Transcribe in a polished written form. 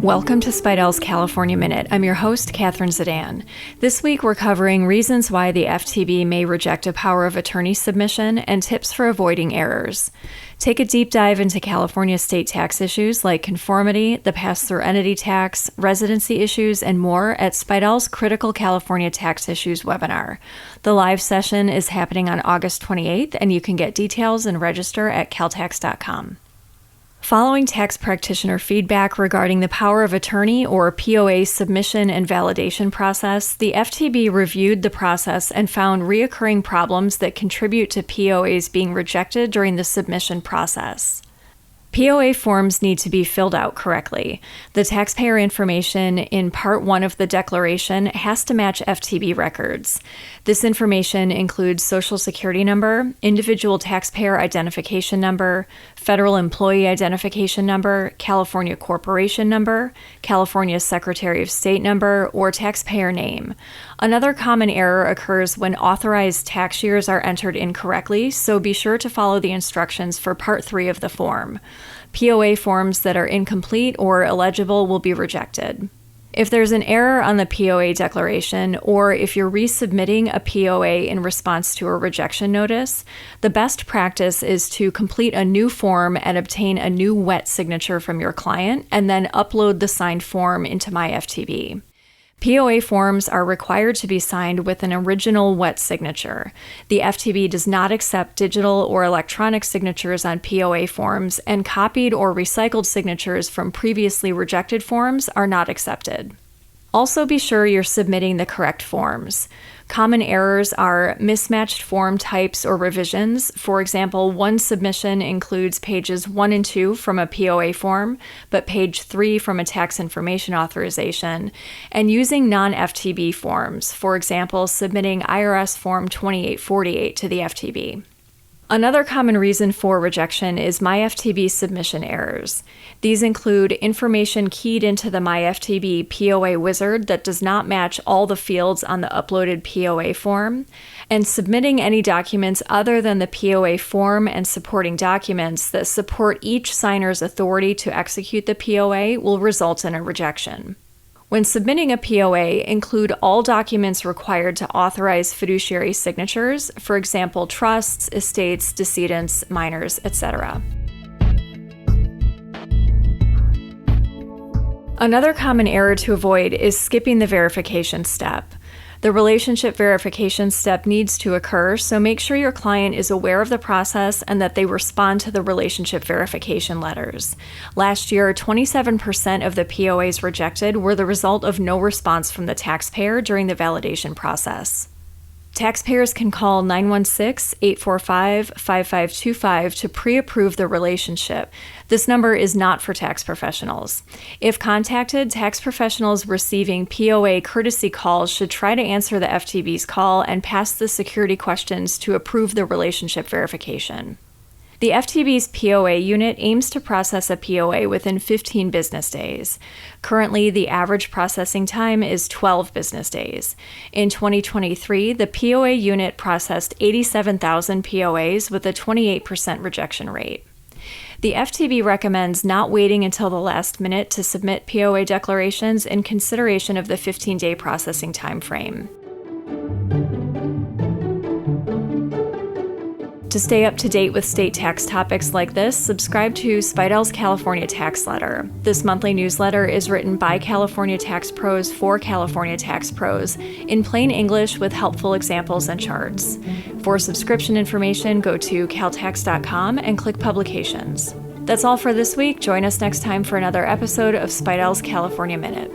Welcome to Spiedel's California Minute. I'm your host, Catherine Zidane. This week we're covering reasons why the FTB may reject a power of attorney submission and tips for avoiding errors. Take a deep dive into California state tax issues like conformity, the pass-through entity tax, residency issues, and more at Spiedel's Critical California Tax Issues webinar. The live session is happening on August 28th, and you can get details and register at caltax.com. Following tax practitioner feedback regarding the power of attorney or POA submission and validation process, the FTB reviewed the process and found reoccurring problems that contribute to POAs being rejected during the submission process. POA forms need to be filled out correctly. The taxpayer information in Part 1 of the declaration has to match FTB records. This information includes Social Security number, individual taxpayer identification number, federal employee identification number, California corporation number, California Secretary of State number, or taxpayer name. Another common error occurs when authorized tax years are entered incorrectly, so be sure to follow the instructions for Part 3 of the form. POA forms that are incomplete or illegible will be rejected. If there's an error on the POA declaration, or if you're resubmitting a POA in response to a rejection notice, the best practice is to complete a new form and obtain a new wet signature from your client, and then upload the signed form into MyFTB. POA forms are required to be signed with an original wet signature. The FTB does not accept digital or electronic signatures on POA forms, and copied or recycled signatures from previously rejected forms are not accepted. Also be sure you're submitting the correct forms. Common errors are mismatched form types or revisions. For example, one submission includes pages 1 and 2 from a POA form, but page 3 from a tax information authorization, and using non-FTB forms. For example, submitting IRS Form 2848 to the FTB. Another common reason for rejection is MyFTB submission errors. These include information keyed into the MyFTB POA wizard that does not match all the fields on the uploaded POA form, and submitting any documents other than the POA form and supporting documents that support each signer's authority to execute the POA will result in a rejection. When submitting a POA, include all documents required to authorize fiduciary signatures, for example, trusts, estates, decedents, minors, etc. Another common error to avoid is skipping the verification step. The relationship verification step needs to occur, so make sure your client is aware of the process and that they respond to the relationship verification letters. Last year, 27% of the POAs rejected were the result of no response from the taxpayer during the validation process. Taxpayers can call 916-845-5525 to pre-approve the relationship. This number is not for tax professionals. If contacted, tax professionals receiving POA courtesy calls should try to answer the FTB's call and pass the security questions to approve the relationship verification. The FTB's POA unit aims to process a POA within 15 business days. Currently, the average processing time is 12 business days. In 2023, the POA unit processed 87,000 POAs with a 28% rejection rate. The FTB recommends not waiting until the last minute to submit POA declarations in consideration of the 15-day processing time frame. To stay up to date with state tax topics like this, subscribe to Spiedel's California Tax Letter. This monthly newsletter is written by California tax pros for California tax pros in plain English with helpful examples and charts. For subscription information, go to caltax.com and click Publications. That's all for this week. Join us next time for another episode of Spiedel's California Minute.